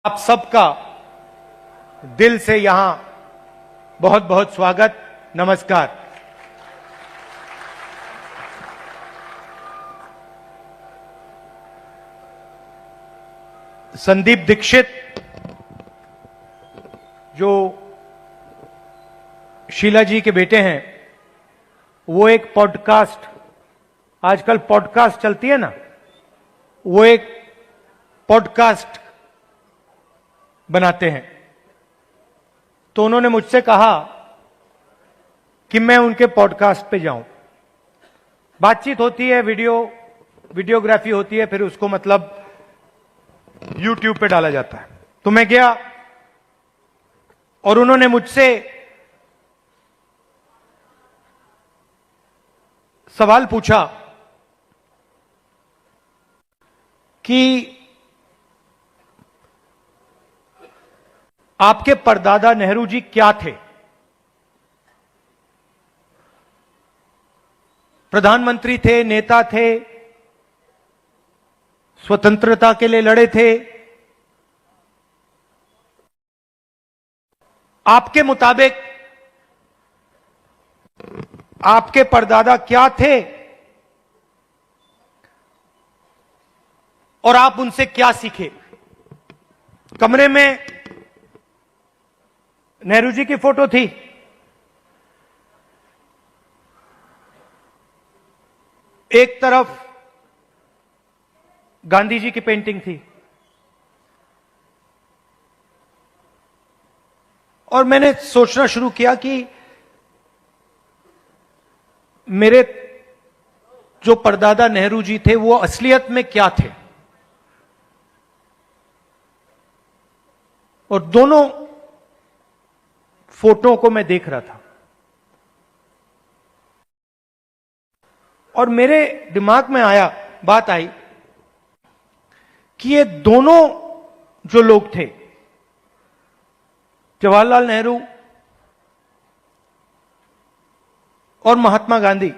आप सबका दिल से यहां बहुत बहुत स्वागत, नमस्कार। संदीप दीक्षित जो शीला जी के बेटे हैं, वो एक पॉडकास्ट, आजकल पॉडकास्ट चलती है ना, वो एक पॉडकास्ट बनाते हैं। तो उन्होंने मुझसे कहा कि मैं उनके पॉडकास्ट पे जाऊं। बातचीत होती है, वीडियोग्राफी होती है, फिर उसको मतलब यूट्यूब पे डाला जाता है। तो मैं गया और उन्होंने मुझसे सवाल पूछा कि आपके परदादा नेहरू जी क्या थे? प्रधानमंत्री थे, नेता थे, स्वतंत्रता के लिए लड़े थे। आपके मुताबिक आपके परदादा क्या थे और आप उनसे क्या सीखे? कमरे में नेहरू जी की फोटो थी, एक तरफ गांधी जी की पेंटिंग थी, और मैंने सोचना शुरू किया कि मेरे जो परदादा नेहरू जी थे वो असलियत में क्या थे। और दोनों फोटो को मैं देख रहा था और मेरे दिमाग में बात आई कि ये दोनों जो लोग थे, जवाहरलाल नेहरू और महात्मा गांधी,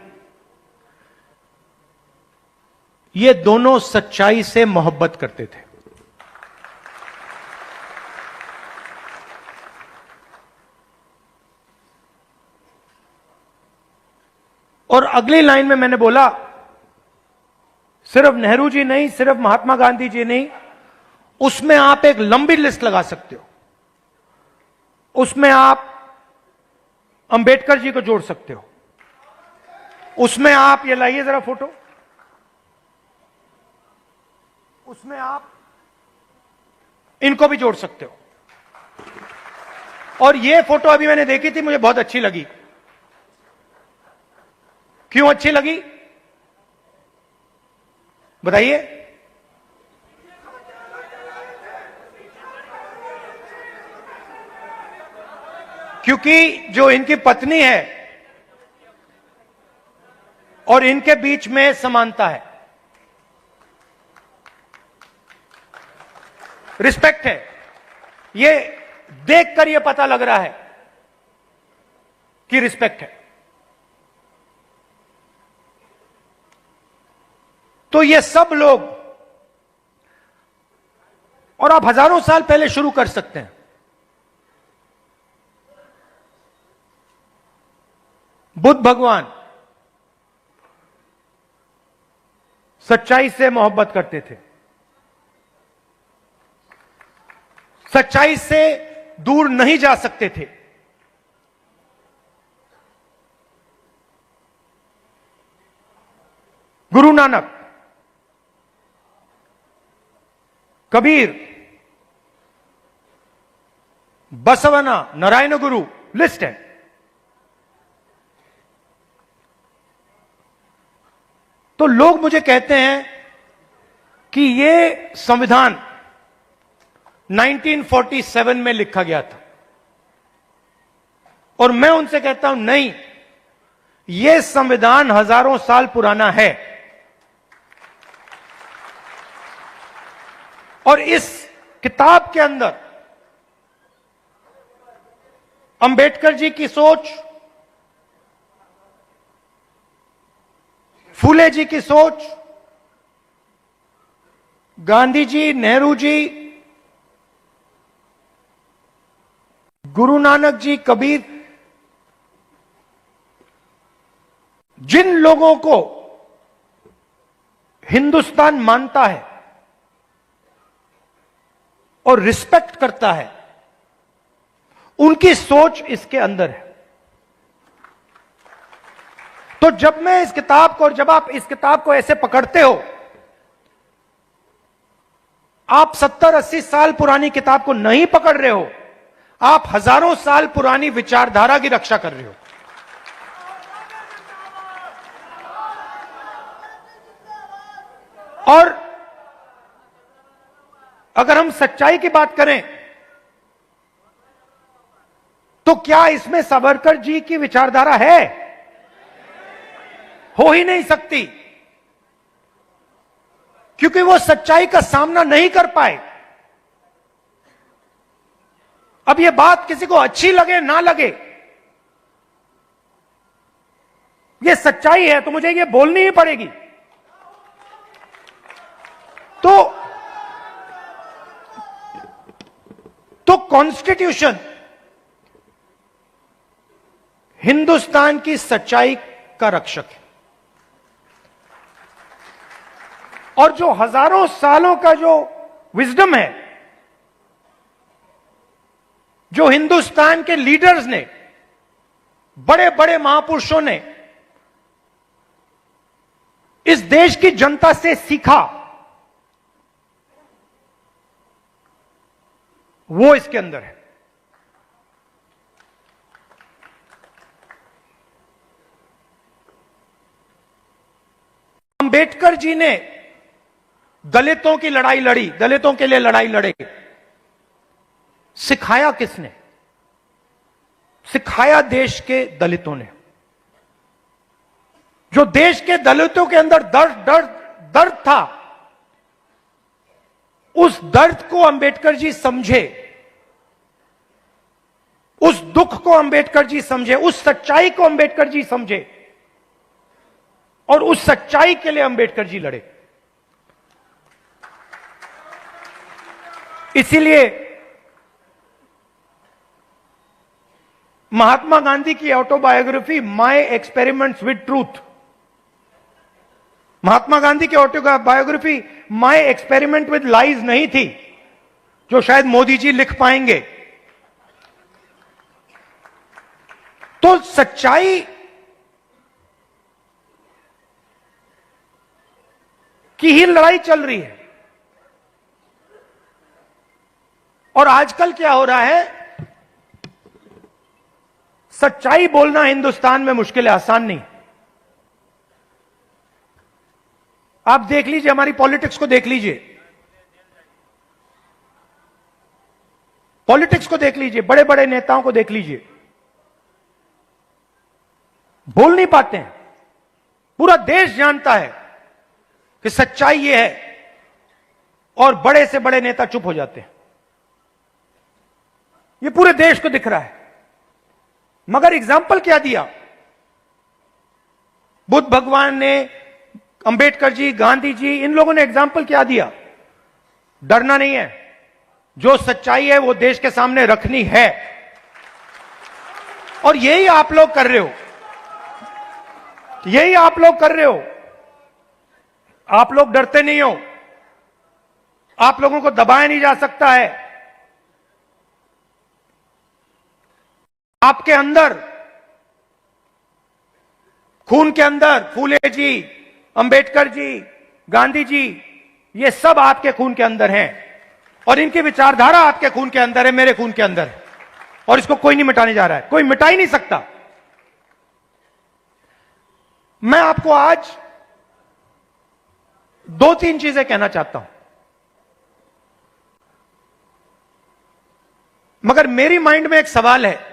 ये दोनों सच्चाई से मोहब्बत करते थे। और अगली लाइन में मैंने बोला, सिर्फ नेहरू जी नहीं, सिर्फ महात्मा गांधी जी नहीं, उसमें आप एक लंबी लिस्ट लगा सकते हो। उसमें आप अंबेडकर जी को जोड़ सकते हो, उसमें आप, ये लाइए जरा फोटो, उसमें आप इनको भी जोड़ सकते हो। और ये फोटो अभी मैंने देखी थी, मुझे बहुत अच्छी लगी। क्यों अच्छी लगी बताइए? क्योंकि जो इनकी पत्नी है और इनके बीच में समानता है, रिस्पेक्ट है। ये देखकर ये पता लग रहा है कि रिस्पेक्ट है। तो ये सब लोग, और आप हजारों साल पहले शुरू कर सकते हैं। बुद्ध भगवान सच्चाई से मोहब्बत करते थे, सच्चाई से दूर नहीं जा सकते थे। गुरु नानक, कबीर, बसवना, नारायण गुरु, लिस्ट है। तो लोग मुझे कहते हैं कि ये संविधान 1947 में लिखा गया था, और मैं उनसे कहता हूं नहीं, यह संविधान हजारों साल पुराना है। और इस किताब के अंदर अंबेडकर जी की सोच, फूले जी की सोच, गांधी जी, नेहरू जी, गुरु नानक जी, कबीर, जिन लोगों को हिंदुस्तान मानता है और रिस्पेक्ट करता है, उनकी सोच इसके अंदर है। तो जब मैं इस किताब को, और जब आप इस किताब को ऐसे पकड़ते हो, आप 70-80 साल पुरानी किताब को नहीं पकड़ रहे हो, आप हजारों साल पुरानी विचारधारा की रक्षा कर रहे हो। और अगर हम सच्चाई की बात करें तो क्या इसमें सावरकर जी की विचारधारा है? हो ही नहीं सकती, क्योंकि वो सच्चाई का सामना नहीं कर पाए। अब ये बात किसी को अच्छी लगे ना लगे, ये सच्चाई है तो मुझे ये बोलनी ही पड़ेगी। तो कॉन्स्टिट्यूशन हिंदुस्तान की सच्चाई का रक्षक है, और जो हजारों सालों का जो विजडम है, जो हिंदुस्तान के लीडर्स ने, बड़े बड़े महापुरुषों ने इस देश की जनता से सीखा, वो इसके अंदर है। अंबेडकर जी ने दलितों की लड़ाई लड़ी, दलितों के लिए लड़ाई लड़े। सिखाया किसने? सिखाया देश के दलितों ने। जो देश के दलितों के अंदर दर्द था, उस दर्द को अंबेडकर जी समझे, उस दुख को अंबेडकर जी समझे, उस सच्चाई को अंबेडकर जी समझे, और उस सच्चाई के लिए अंबेडकर जी लड़े। इसीलिए महात्मा गांधी की autobiography my experiments with truth, Mahatma Gandhi की autobiography my experiment with lies नहीं थी, जो शायद मोदी जी लिख पाएंगे। तो सच्चाई की ही लड़ाई चल रही है। और आजकल क्या हो रहा है, सच्चाई बोलना हिंदुस्तान में मुश्किल है, आसान नहीं। आप देख लीजिए, हमारी पॉलिटिक्स को देख लीजिए, पॉलिटिक्स को देख लीजिए, बड़े बड़े नेताओं को देख लीजिए, बोल नहीं पाते हैं। पूरा देश जानता है कि सच्चाई ये है, और बड़े से बड़े नेता चुप हो जाते हैं। ये पूरे देश को दिख रहा है। मगर एग्जाम्पल क्या दिया? बुद्ध भगवान ने, अंबेडकर जी, गांधी जी, इन लोगों ने एग्जाम्पल क्या दिया? डरना नहीं है, जो सच्चाई है वो देश के सामने रखनी है। और यही आप लोग कर रहे हो, यही आप लोग कर रहे हो। आप लोग डरते नहीं हो, आप लोगों को दबाया नहीं जा सकता है। आपके अंदर, खून के अंदर, फूले जी, अंबेडकर जी, गांधी जी, ये सब आपके खून के अंदर हैं, और इनकी विचारधारा आपके खून के अंदर है, मेरे खून के अंदर है, और इसको कोई नहीं मिटाने जा रहा है, कोई मिटा ही नहीं सकता। मैं आपको आज 2-3 चीजें कहना चाहता हूं, मगर मेरी माइंड में एक सवाल है।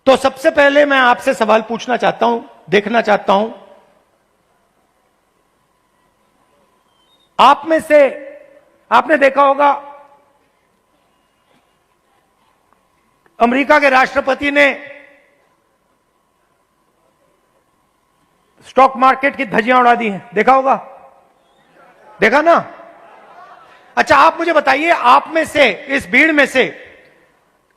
तो सबसे पहले मैं आपसे सवाल पूछना चाहता हूं, देखना चाहता हूं, आप में से, आपने देखा होगा अमेरिका के राष्ट्रपति ने स्टॉक मार्केट की धज्जियां उड़ा दी हैं, देखा होगा, देखा ना? अच्छा, आप मुझे बताइए, आप में से, इस भीड़ में से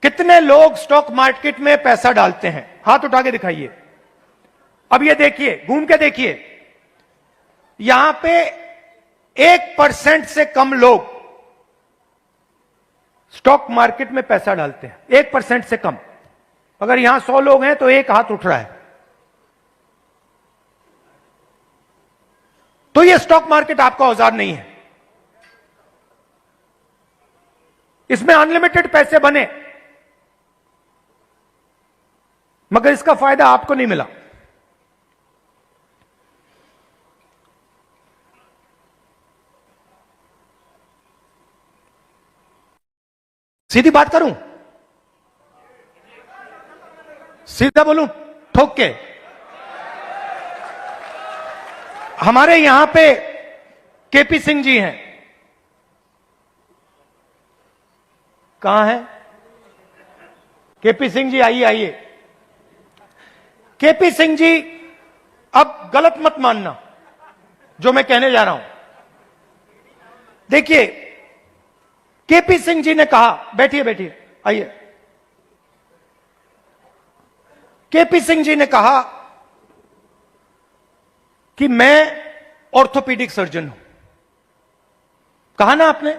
कितने लोग स्टॉक मार्केट में पैसा डालते हैं? हाथ उठा के दिखाइए। अब ये देखिए, घूम के देखिए, यहां पे 1% से कम लोग स्टॉक मार्केट में पैसा डालते हैं। 1% से कम। अगर यहां 100 लोग हैं तो एक हाथ उठ रहा है। तो ये स्टॉक मार्केट आपका औजार नहीं है। इसमें अनलिमिटेड पैसे बने, मगर इसका फायदा आपको नहीं मिला। सीधी बात करूं, सीधा बोलूं, ठोक के। हमारे यहां पे केपी सिंह जी हैं। कहां है केपी सिंह जी? आइए आइए। केपी सिंह जी, अब गलत मत मानना जो मैं कहने जा रहा हूं। देखिए, केपी सिंह जी ने कहा, बैठिए बैठिए, आइए। केपी सिंह जी ने कहा कि मैं ऑर्थोपीडिक सर्जन हूं। कहा ना आपने?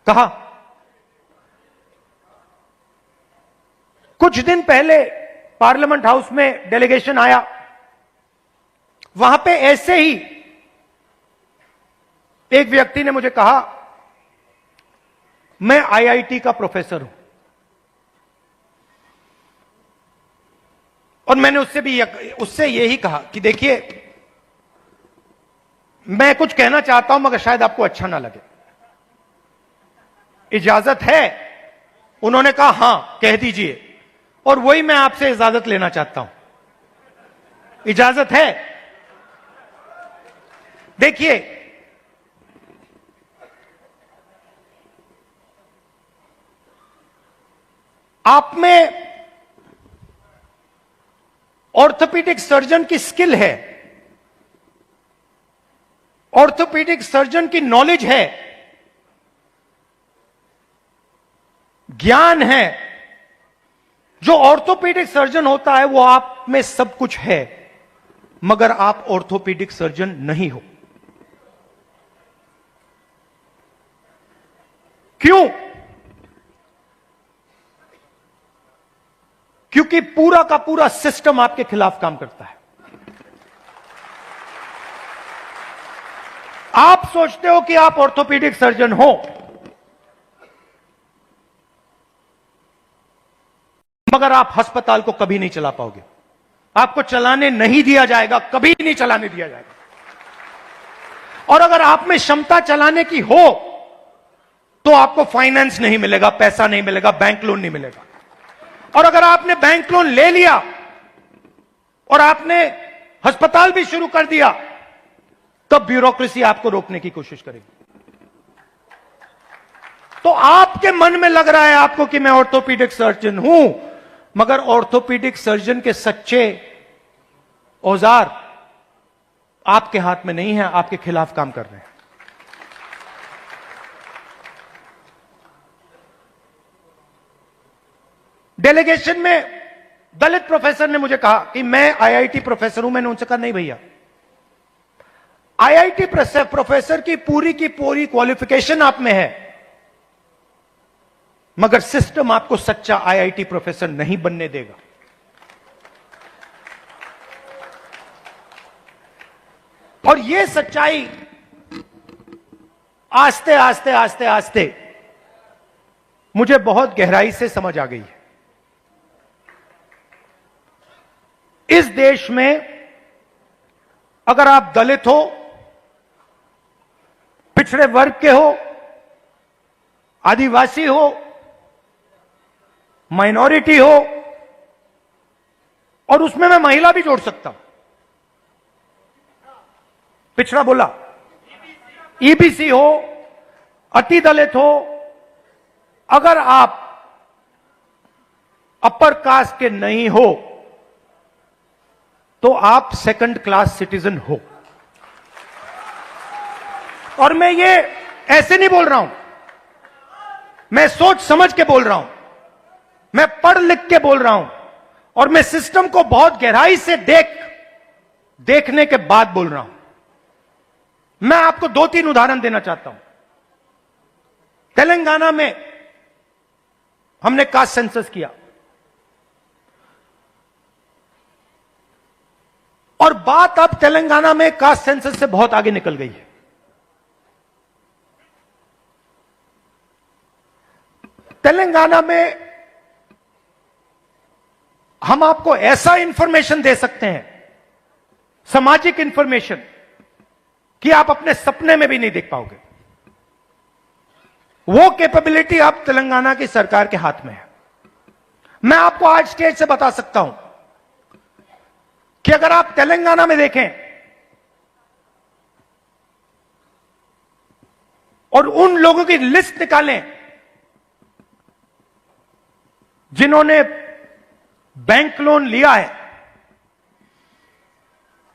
कहा। कुछ दिन पहले पार्लियामेंट हाउस में डेलीगेशन आया, वहां पे ऐसे ही एक व्यक्ति ने मुझे कहा, मैं आईआईटी का प्रोफेसर हूं। और मैंने उससे यही कहा कि देखिए, मैं कुछ कहना चाहता हूं मगर शायद आपको अच्छा ना लगे, इजाजत है? उन्होंने कहा हां, कह दीजिए। और वही मैं आपसे इजाजत लेना चाहता हूं। इजाजत है? देखिए, आप में ऑर्थोपीडिक सर्जन की स्किल है, ऑर्थोपीडिक सर्जन की नॉलेज है, ज्ञान है। जो ऑर्थोपीडिक सर्जन होता है वो आप में सब कुछ है, मगर आप ऑर्थोपीडिक सर्जन नहीं हो। क्यों? क्योंकि पूरा का पूरा सिस्टम आपके खिलाफ काम करता है। आप सोचते हो कि आप ऑर्थोपीडिक सर्जन हो, मगर आप अस्पताल को कभी नहीं चला पाओगे। आपको चलाने नहीं दिया जाएगा, कभी नहीं चलाने दिया जाएगा। और अगर आप में क्षमता चलाने की हो तो आपको फाइनेंस नहीं मिलेगा, पैसा नहीं मिलेगा, बैंक लोन नहीं मिलेगा। और अगर आपने बैंक लोन ले लिया और आपने अस्पताल भी शुरू कर दिया, तब ब्यूरोक्रेसी आपको रोकने की कोशिश करेगी। तो आपके मन में लग रहा है आपको कि मैं ऑर्थोपीडिक सर्जन हूं, मगर ऑर्थोपीडिक सर्जन के सच्चे औजार आपके हाथ में नहीं है, आपके खिलाफ काम कर रहे हैं। डेलीगेशन में दलित प्रोफेसर ने मुझे कहा कि मैं आईआईटी प्रोफेसर हूं। मैंने उनसे कहा नहीं भैया, आईआईटी प्रोफेसर की पूरी क्वालिफिकेशन आप में है, मगर सिस्टम आपको सच्चा आईआईटी प्रोफेसर नहीं बनने देगा। और यह सच्चाई आस्ते आस्ते आस्ते आस्ते मुझे बहुत गहराई से समझ आ गई है। इस देश में अगर आप दलित हो, पिछड़े वर्ग के हो, आदिवासी हो, माइनॉरिटी हो, और उसमें मैं महिला भी जोड़ सकता हूं, पिछड़ा बोला, ईबीसी हो, अति दलित हो, अगर आप अपर कास्ट के नहीं हो तो आप सेकंड क्लास सिटीजन हो। और मैं ये ऐसे नहीं बोल रहा हूं, मैं सोच समझ के बोल रहा हूं। मैं पढ़ लिख के बोल रहा हूं और मैं सिस्टम को बहुत गहराई से देखने के बाद बोल रहा हूं। मैं आपको 2-3 उदाहरण देना चाहता हूं। तेलंगाना में हमने कास्ट सेंसस किया और बात अब तेलंगाना में कास्ट सेंसस से बहुत आगे निकल गई है। तेलंगाना में हम आपको ऐसा इंफॉर्मेशन दे सकते हैं, सामाजिक इंफॉर्मेशन, कि आप अपने सपने में भी नहीं देख पाओगे। वो कैपेबिलिटी अब तेलंगाना की सरकार के हाथ में है। मैं आपको आज स्टेज से बता सकता हूं कि अगर आप तेलंगाना में देखें और उन लोगों की लिस्ट निकालें जिन्होंने बैंक लोन लिया है,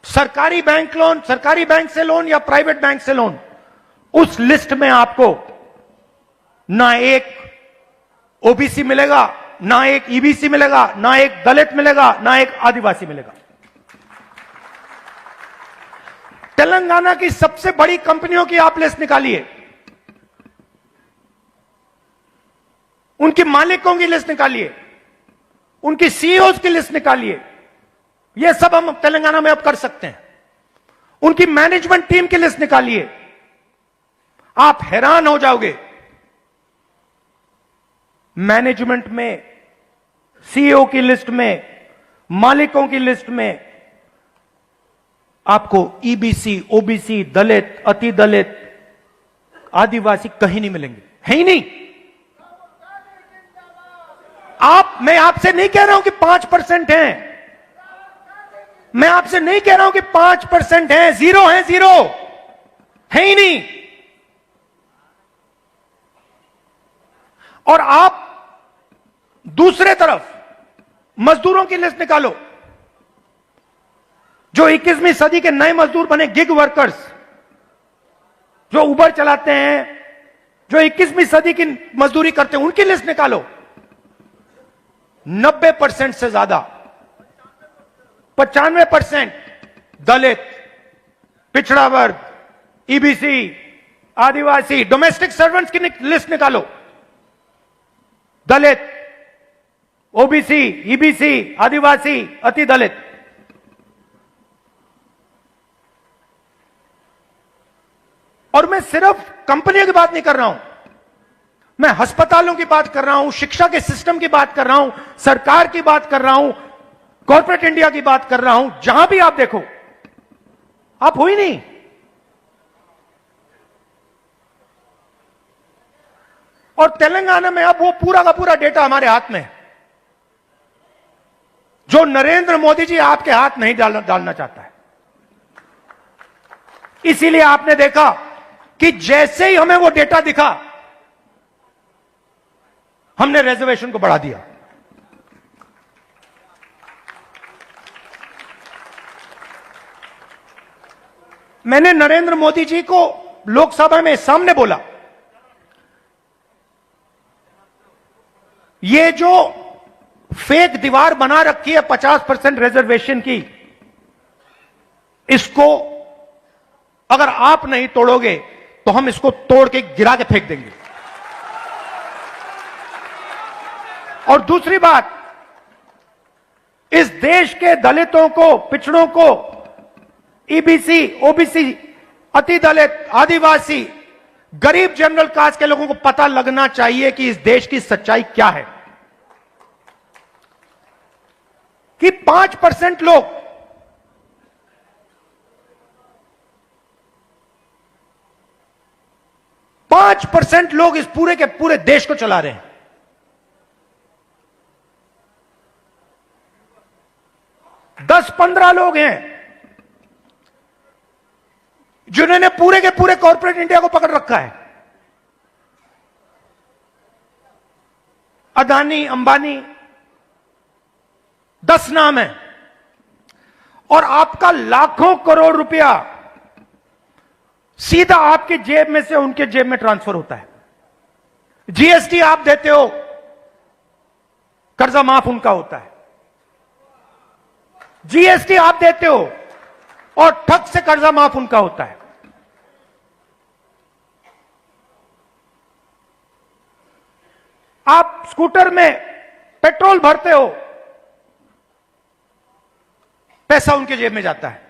सरकारी बैंक लोन, सरकारी बैंक से लोन या प्राइवेट बैंक से लोन, उस लिस्ट में आपको ना एक ओबीसी मिलेगा, ना एक ईबीसी मिलेगा, ना एक दलित मिलेगा, ना एक आदिवासी मिलेगा। तेलंगाना की सबसे बड़ी कंपनियों की आप लिस्ट निकालिए, उनके मालिकों की लिस्ट निकालिए, उनकी सीईओज की लिस्ट निकालिए। यह सब हम तेलंगाना में अब कर सकते हैं। उनकी मैनेजमेंट टीम की लिस्ट निकालिए, आप हैरान हो जाओगे। मैनेजमेंट में, सीईओ की लिस्ट में, मालिकों की लिस्ट में आपको ईबीसी, ओबीसी, दलित, अति दलित, आदिवासी कहीं नहीं मिलेंगे, है ही नहीं। मैं आपसे नहीं कह रहा हूं कि 5% हैं, मैं आपसे नहीं कह रहा हूं कि 5% हैं, 0 है, 0 है ही नहीं। और आप दूसरे तरफ मजदूरों की लिस्ट निकालो, जो 21वीं सदी के नए मजदूर बने, गिग वर्कर्स, जो उबर चलाते हैं, जो 21वीं सदी की मजदूरी करते हैं, उनकी लिस्ट निकालो। 90% से ज्यादा, 95% दलित, पिछड़ा वर्ग, ईबीसी, आदिवासी, डोमेस्टिक सर्वेंट्स की लिस्ट निकालो। दलित, ओबीसी, ईबीसी, आदिवासी, अति दलित। और मैं सिर्फ कंपनियों की बात नहीं कर रहा हूं, मैं अस्पतालों की बात कर रहा हूं, शिक्षा के सिस्टम की बात कर रहा हूं, सरकार की बात कर रहा हूं, कॉर्पोरेट इंडिया की बात कर रहा हूं। जहां भी आप देखो, आप हो ही नहीं। और तेलंगाना में अब वो पूरा का पूरा डेटा हमारे हाथ में है, जो नरेंद्र मोदी जी आपके हाथ नहीं डालना चाहता है। इसीलिए आपने देखा कि जैसे ही हमें वो डेटा दिखा, हमने रिजर्वेशन को बढ़ा दिया। मैंने नरेंद्र मोदी जी को लोकसभा में सामने बोला, ये जो फेक दीवार बना रखी है 50% रिजर्वेशन की, इसको अगर आप नहीं तोड़ोगे तो हम इसको तोड़ के गिरा के फेंक देंगे। और दूसरी बात, इस देश के दलितों को, पिछड़ों को, ईबीसी, ओबीसी, अति दलित, आदिवासी, गरीब जनरल कास्ट के लोगों को पता लगना चाहिए कि इस देश की सच्चाई क्या है। कि 5% लोग इस पूरे के पूरे देश को चला रहे हैं। 10-15 लोग हैं जिन्होंने पूरे के पूरे कॉर्पोरेट इंडिया को पकड़ रखा है। अदानी, अंबानी, 10 नाम है। और आपका लाखों करोड़ रुपया सीधा आपकी जेब में से उनके जेब में ट्रांसफर होता है। जीएसटी आप देते हो, कर्जा माफ उनका होता है। जीएसटी आप देते हो और ठग से कर्जा माफ उनका होता है। आप स्कूटर में पेट्रोल भरते हो, पैसा उनके जेब में जाता है।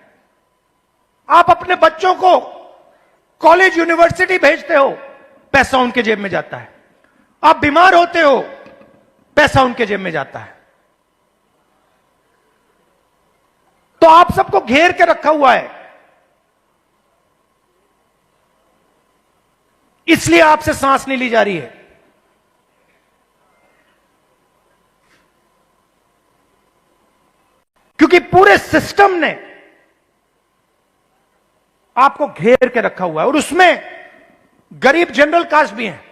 आप अपने बच्चों को कॉलेज यूनिवर्सिटी भेजते हो, पैसा उनके जेब में जाता है। आप बीमार होते हो, पैसा उनके जेब में जाता है। तो आप सबको घेर के रखा हुआ है, इसलिए आपसे सांस नहीं ली जा रही है। क्योंकि पूरे सिस्टम ने आपको घेर के रखा हुआ है, और उसमें गरीब जनरल कास्ट भी हैं।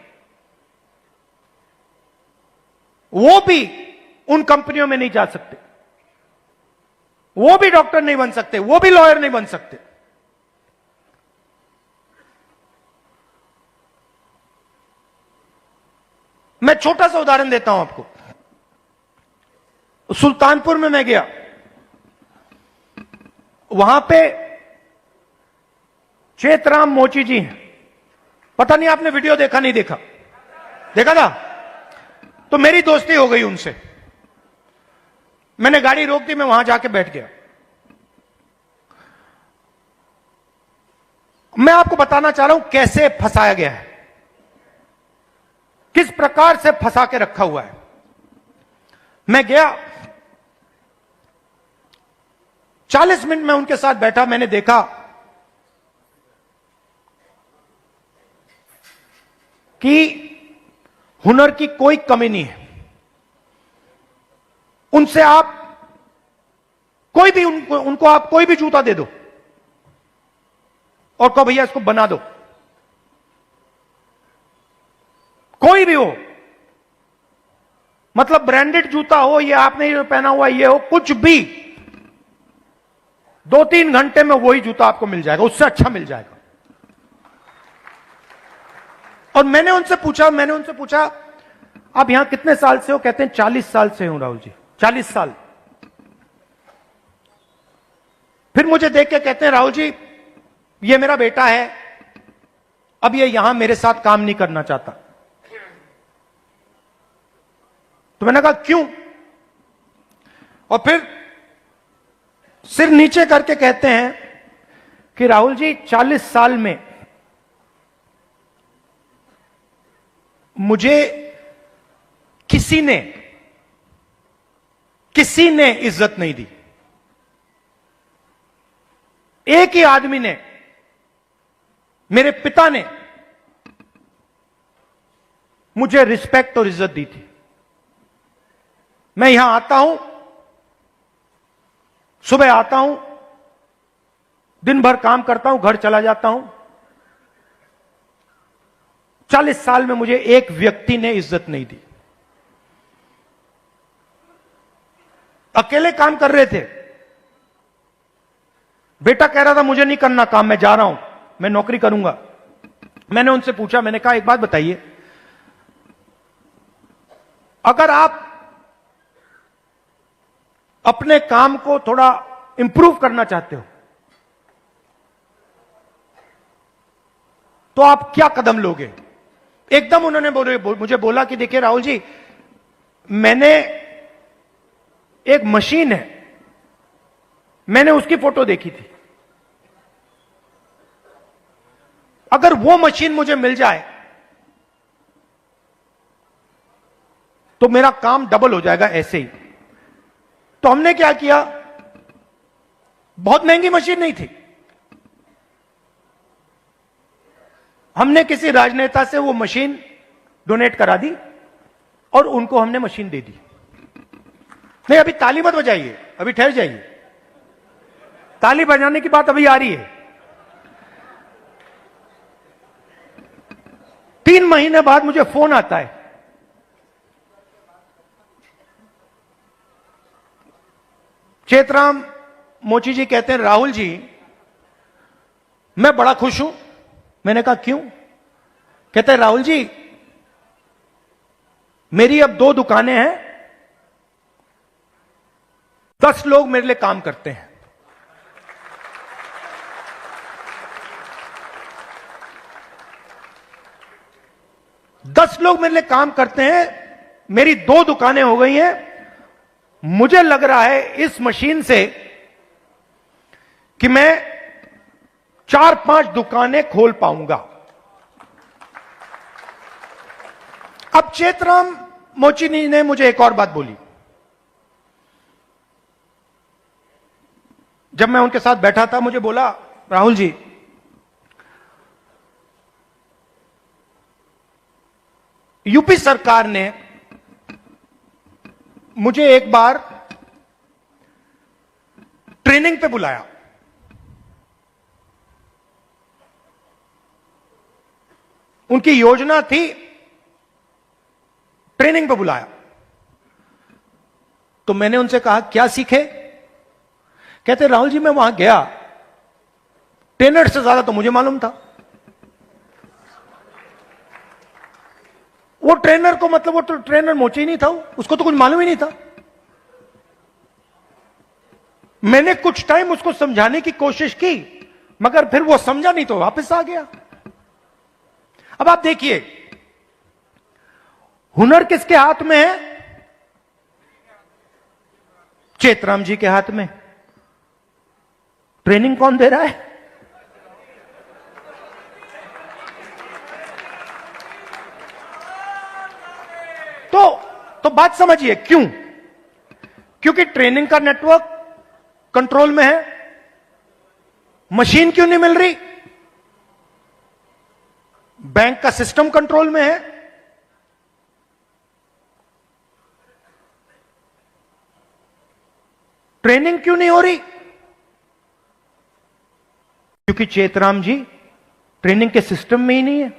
वो भी उन कंपनियों में नहीं जा सकते, वो भी डॉक्टर नहीं बन सकते, वो भी लॉयर नहीं बन सकते। मैं छोटा सा उदाहरण देता हूं आपको। सुल्तानपुर में मैं गया, वहां पे चेतराम मोची जी हैं। पता नहीं आपने वीडियो देखा नहीं देखा? देखा था? तो मेरी दोस्ती हो गई उनसे। मैंने गाड़ी रोक दी, मैं वहां जाके बैठ गया। मैं आपको बताना चाह रहा हूं कैसे फंसाया गया है, किस प्रकार से फंसा के रखा हुआ है। मैं गया, 40 मिनट में उनके साथ बैठा। मैंने देखा कि हुनर की कोई कमी नहीं है। उनसे आप कोई भी उनको आप कोई भी जूता दे दो और कहो भैया इसको बना दो, कोई भी हो, मतलब ब्रांडेड जूता हो, ये आपने जो पहना हुआ ये हो, कुछ भी, 2-3 घंटे में वही जूता आपको मिल जाएगा, उससे अच्छा मिल जाएगा। और मैंने उनसे पूछा आप यहां कितने साल से हो? कहते हैं 40 साल से हूं राहुल जी, 40 साल। फिर मुझे देख के कहते हैं राहुल जी ये मेरा बेटा है, अब ये यहां मेरे साथ काम नहीं करना चाहता। तो मैंने कहा क्यों? और फिर सिर नीचे करके कहते हैं कि राहुल जी 40 साल में मुझे किसी ने इज्जत नहीं दी। एक ही आदमी ने, मेरे पिता ने मुझे रिस्पेक्ट और इज्जत दी थी। मैं यहां आता हूं, सुबह आता हूं, दिन भर काम करता हूं, घर चला जाता हूं। 40 साल में मुझे एक व्यक्ति ने इज्जत नहीं दी। अकेले काम कर रहे थे, बेटा कह रहा था मुझे नहीं करना काम, मैं जा रहा हूं, मैं नौकरी करूंगा। मैंने उनसे पूछा, मैंने कहा एक बात बताइए, अगर आप अपने काम को थोड़ा इंप्रूव करना चाहते हो तो आप क्या कदम लोगे? एकदम उन्होंने मुझे बोला कि देखिए राहुल जी, मैंने एक मशीन है, मैंने उसकी फोटो देखी थी, अगर वो मशीन मुझे मिल जाए तो मेरा काम डबल हो जाएगा ऐसे ही। तो हमने क्या किया, बहुत महंगी मशीन नहीं थी, हमने किसी राजनेता से वो मशीन डोनेट करा दी और उनको हमने मशीन दे दी। नहीं अभी ताली मत बजाइए, अभी ठहर जाइए, ताली बजाने की बात अभी आ रही है। 3 महीने बाद मुझे फोन आता है, चेतराम मोची जी कहते हैं राहुल जी मैं बड़ा खुश हूं। मैंने कहा क्यों? कहते हैं राहुल जी मेरी अब 2 दुकानें हैं, 10 लोग मेरे लिए काम करते हैं। दस लोग मेरे लिए काम करते हैं। मेरी 2 दुकानें हो गई हैं। मुझे लग रहा है इस मशीन से कि मैं 4-5 दुकानें खोल पाऊंगा। अब चेतराम मोची ने मुझे एक और बात बोली। जब मैं उनके साथ बैठा था, मुझे बोला, राहुल जी, यूपी सरकार ने मुझे एक बार ट्रेनिंग पे बुलाया। उनकी योजना थी, ट्रेनिंग पे बुलाया। तो मैंने उनसे कहा, क्या सीखे? कहते, राहुल जी, मैं वहां गया, ट्रेनर से ज्यादा तो मुझे मालूम था। वो ट्रेनर को, मतलब वो तो ट्रेनर मोची ही नहीं था, उसको तो कुछ मालूम ही नहीं था। मैंने कुछ टाइम उसको समझाने की कोशिश की, मगर फिर वो समझा नहीं तो वापस आ गया। अब आप देखिए, हुनर किसके हाथ में है? चेतराम जी के हाथ में। ट्रेनिंग कौन दे रहा है? तो बात समझिए, क्यों? क्योंकि ट्रेनिंग का नेटवर्क कंट्रोल में है। मशीन क्यों नहीं मिल रही? बैंक का सिस्टम कंट्रोल में है। ट्रेनिंग क्यों नहीं हो रही? क्योंकि चेतराम जी ट्रेनिंग के सिस्टम में ही नहीं है।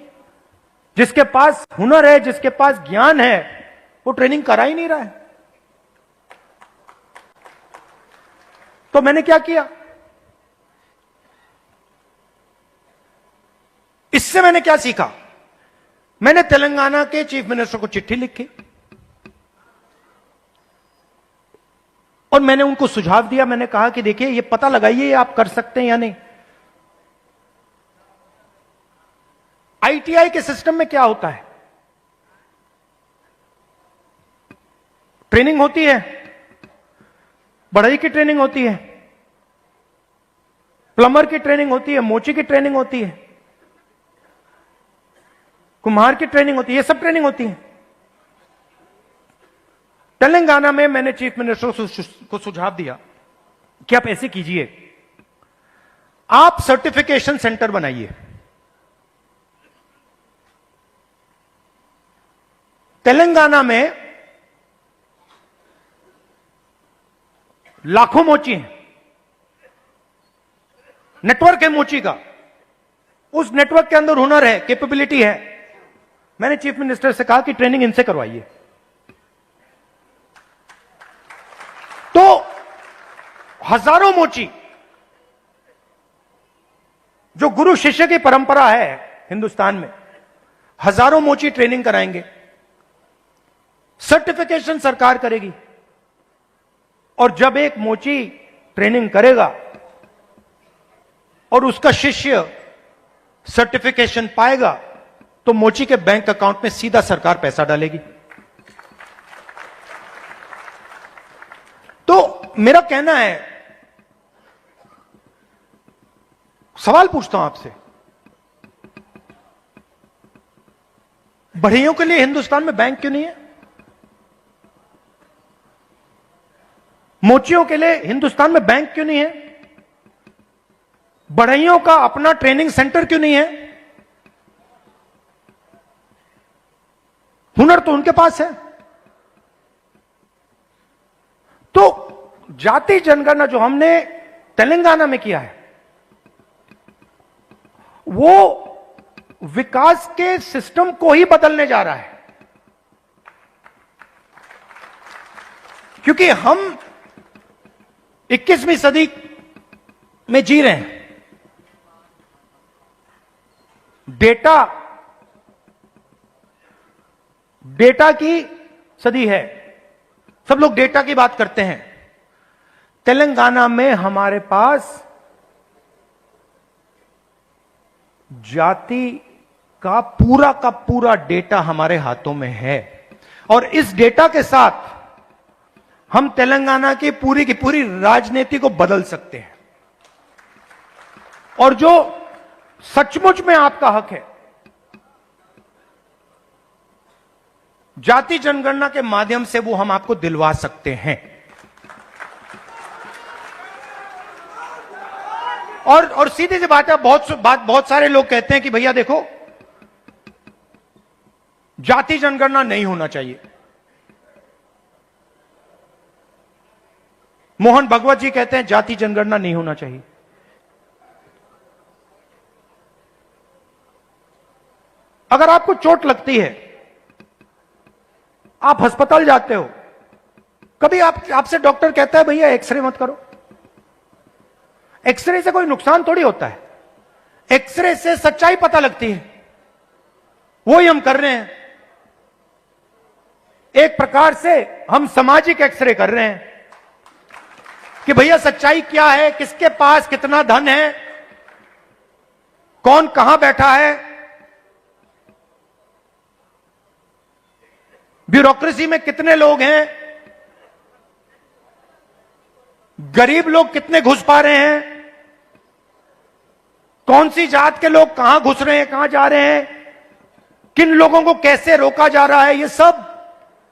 जिसके पास हुनर है, जिसके पास ज्ञान है, वो ट्रेनिंग करा ही नहीं रहा है। तो मैंने क्या किया? इससे मैंने क्या सीखा? मैंने तेलंगाना के चीफ मिनिस्टर को चिट्ठी लिखी और मैंने उनको सुझाव दिया। मैंने कहा कि देखिए, ये पता लगाइए आप कर सकते हैं या नहीं। आईटीआई के सिस्टम में क्या होता है? ट्रेनिंग होती है, बढ़ई की ट्रेनिंग होती है, प्लम्बर की ट्रेनिंग होती है, मोची की ट्रेनिंग होती है, कुम्हार की ट्रेनिंग होती है, ये सब ट्रेनिंग होती है। तेलंगाना में मैंने चीफ मिनिस्टर को सुझाव दिया कि आप ऐसे कीजिए, आप सर्टिफिकेशन सेंटर बनाइए। तेलंगाना में लाखों मोची हैं, नेटवर्क है मोची का, उस नेटवर्क के अंदर हुनर है, कैपेबिलिटी है। मैंने चीफ मिनिस्टर से कहा कि ट्रेनिंग इनसे करवाइए। तो हजारों मोची, जो गुरु शिष्य की परंपरा है हिंदुस्तान में, हजारों मोची ट्रेनिंग कराएंगे। सर्टिफिकेशन सरकार करेगी और जब एक मोची ट्रेनिंग करेगा और उसका शिष्य सर्टिफिकेशन पाएगा, तो मोची के बैंक अकाउंट में सीधा सरकार पैसा डालेगी। तो मेरा कहना है, सवाल पूछता हूं आपसे, बढ़इयों के लिए हिंदुस्तान में बैंक क्यों नहीं है? मोचियों के लिए हिंदुस्तान में बैंक क्यों नहीं है? बढ़इयों का अपना ट्रेनिंग सेंटर क्यों नहीं है? हुनर तो उनके पास है। तो जाति जनगणना जो हमने तेलंगाना में किया है, वो विकास के सिस्टम को ही बदलने जा रहा है। क्योंकि हम 21वीं सदी में जी रहे हैं। डेटा की सदी है। सब लोग डेटा की बात करते हैं। तेलंगाना में हमारे पास जाति का पूरा डेटा हमारे हाथों में है और इस डेटा के साथ हम तेलंगाना की पूरी राजनीति को बदल सकते हैं। और जो सचमुच में आपका हक है, जाति जनगणना के माध्यम से वो हम आपको दिलवा सकते हैं। और सीधी सी बात है, बहुत सारे लोग कहते हैं कि भैया देखो, जाति जनगणना नहीं होना चाहिए। मोहन भगवत जी कहते हैं जाति जनगणना नहीं होना चाहिए। अगर आपको चोट लगती है, आप अस्पताल जाते हो, कभी आपसे डॉक्टर कहता है भैया एक्सरे मत करो। एक्सरे से कोई नुकसान थोड़ी होता है, एक्सरे से सच्चाई पता लगती है। वही हम कर रहे हैं, एक प्रकार से हम सामाजिक एक्सरे कर रहे हैं कि भैया सच्चाई क्या है, किसके पास कितना धन है, कौन कहां बैठा है, ब्यूरोक्रेसी में कितने लोग हैं, गरीब लोग कितने घुस पा रहे हैं, कौन सी जात के लोग कहां घुस रहे हैं, कहां जा रहे हैं, किन लोगों को कैसे रोका जा रहा है, यह सब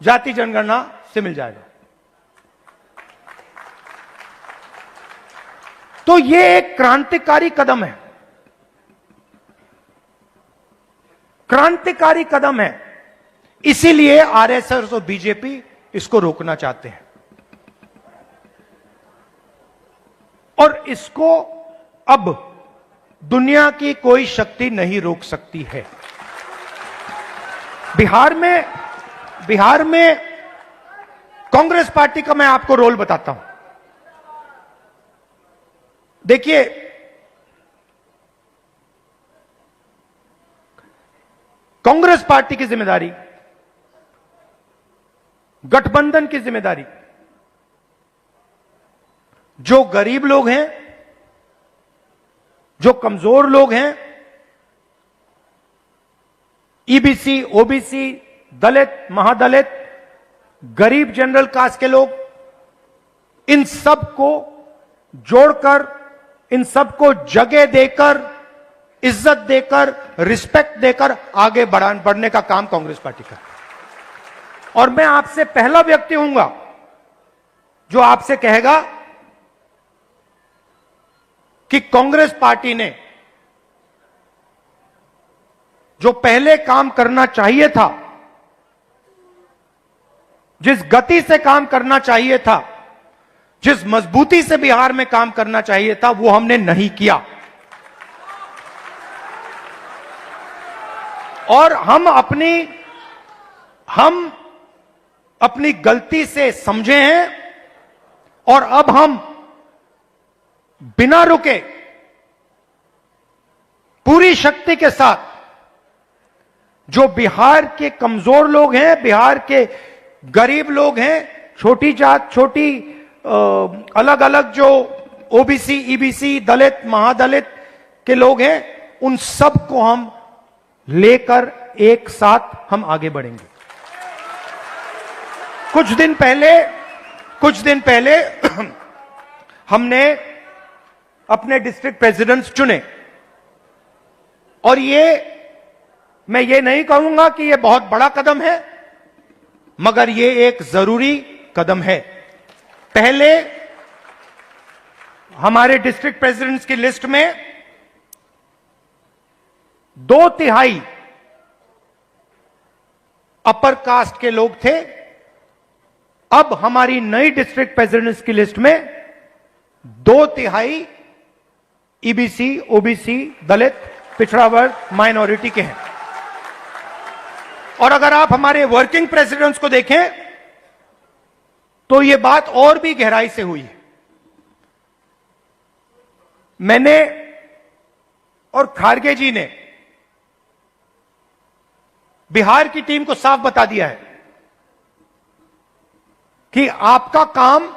जाति जनगणना से मिल जाएगा। तो यह एक क्रांतिकारी कदम है, क्रांतिकारी कदम है। इसीलिए आरएसएस और बीजेपी इसको रोकना चाहते हैं और इसको अब दुनिया की कोई शक्ति नहीं रोक सकती है। बिहार में कांग्रेस पार्टी का मैं आपको रोल बताता हूं। देखिए, कांग्रेस पार्टी की जिम्मेदारी, गठबंधन की जिम्मेदारी, जो गरीब लोग हैं, जो कमजोर लोग हैं, ईबीसी, ओबीसी, दलित, महादलित, गरीब जनरल कास्ट के लोग, इन सब को जोड़कर, इन सबको जगह देकर, इज्जत देकर, रिस्पेक्ट देकर आगे बढ़ने का काम कांग्रेस पार्टी का। और मैं आपसे पहला व्यक्ति हूंगा जो आपसे कहेगा कि कांग्रेस पार्टी ने जो पहले काम करना चाहिए था, जिस गति से काम करना चाहिए था, जिस मजबूती से बिहार में काम करना चाहिए था, वो हमने नहीं किया। और हम अपनी गलती से समझे हैं और अब हम बिना रुके पूरी शक्ति के साथ जो बिहार के कमजोर लोग हैं, बिहार के गरीब लोग हैं, छोटी जात, छोटी अलग अलग जो ओबीसी, ईबीसी, दलित, महादलित के लोग हैं, उन सब को हम लेकर एक साथ हम आगे बढ़ेंगे। कुछ दिन पहले हमने अपने डिस्ट्रिक्ट प्रेसिडेंट्स चुने और मैं ये नहीं कहूंगा कि ये बहुत बड़ा कदम है, मगर ये एक जरूरी कदम है। पहले हमारे डिस्ट्रिक्ट प्रेसिडेंट्स की लिस्ट में 2/3 अपर कास्ट के लोग थे। अब हमारी नई डिस्ट्रिक्ट प्रेसिडेंट्स की लिस्ट में 2/3 ईबीसी, ओबीसी, दलित, पिछड़ा वर्ग, माइनॉरिटी के हैं। और अगर आप हमारे वर्किंग प्रेसिडेंट्स को देखें तो यह बात और भी गहराई से हुई है। मैंने और खारगे जी ने बिहार की टीम को साफ बता दिया है कि आपका काम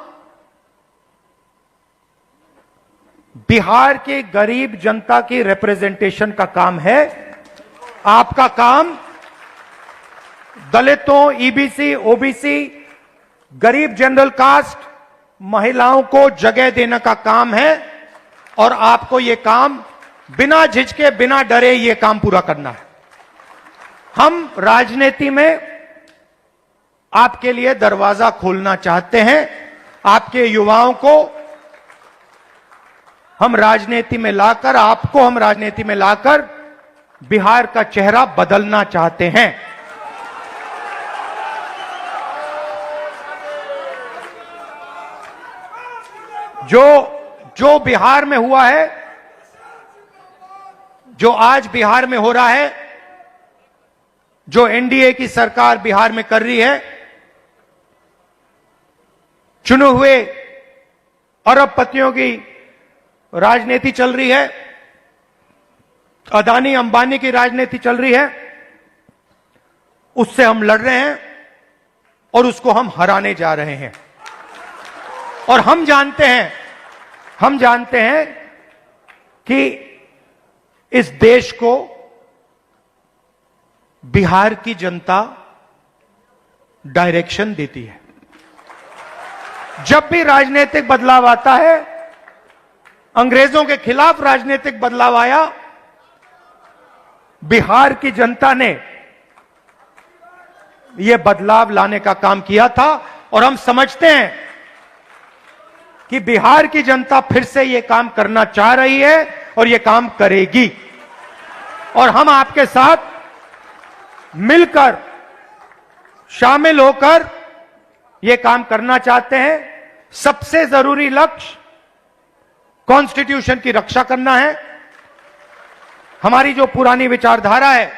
बिहार के गरीब जनता की रिप्रेजेंटेशन का काम है। आपका काम दलितों, ईबीसी, ओबीसी, गरीब जनरल कास्ट, महिलाओं को जगह देने का काम है और आपको यह काम बिना झिझके, बिना डरे यह काम पूरा करना है। हम राजनीति में आपके लिए दरवाजा खोलना चाहते हैं। आपके युवाओं को हम राजनीति में लाकर, आपको हम राजनीति में लाकर बिहार का चेहरा बदलना चाहते हैं। जो बिहार में हुआ है, जो आज बिहार में हो रहा है, जो एनडीए की सरकार बिहार में कर रही है, चुने हुए अरबपतियों की राजनीति चल रही है, अदानी अंबानी की राजनीति चल रही है, उससे हम लड़ रहे हैं और उसको हम हराने जा रहे हैं। और हम जानते हैं कि इस देश को बिहार की जनता डायरेक्शन देती है। जब भी राजनीतिक बदलाव आता है, अंग्रेजों के खिलाफ राजनीतिक बदलाव आया, बिहार की जनता ने यह बदलाव लाने का काम किया था और हम समझते हैं कि बिहार की जनता फिर से यह काम करना चाह रही है और यह काम करेगी। और हम आपके साथ मिलकर, शामिल होकर यह काम करना चाहते हैं। सबसे जरूरी लक्ष्य कॉन्स्टिट्यूशन की रक्षा करना है। हमारी जो पुरानी विचारधारा है,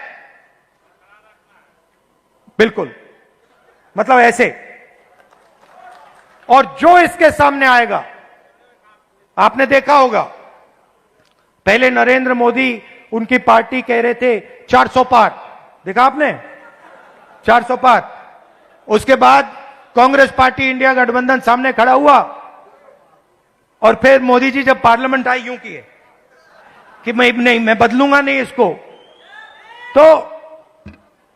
बिल्कुल मतलब ऐसे, और जो इसके सामने आएगा, आपने देखा होगा पहले नरेंद्र मोदी, उनकी पार्टी कह रहे थे 400 पार, देखा आपने 400 पार। उसके बाद कांग्रेस पार्टी, इंडिया गठबंधन सामने खड़ा हुआ और फिर मोदी जी जब पार्लियामेंट आई, यूं किए कि मैं बदलूंगा नहीं इसको। तो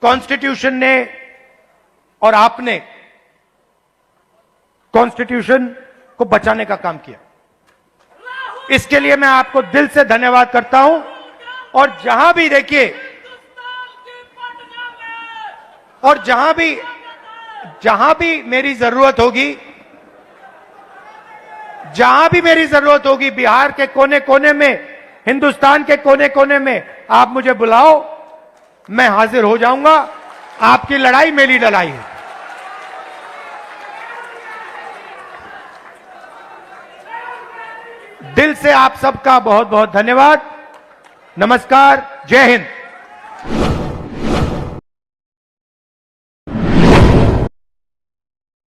कॉन्स्टिट्यूशन ने और आपने कॉन्स्टिट्यूशन को बचाने का काम किया। इसके लिए मैं आपको दिल से धन्यवाद करता हूं। और जहां भी देखिए, और जहां भी मेरी जरूरत होगी, बिहार के कोने कोने में, हिंदुस्तान के कोने कोने में आप मुझे बुलाओ, मैं हाजिर हो जाऊंगा। आपकी लड़ाई मेरी लड़ाई है। दिल से आप सबका बहुत बहुत धन्यवाद। नमस्कार, जय हिंद।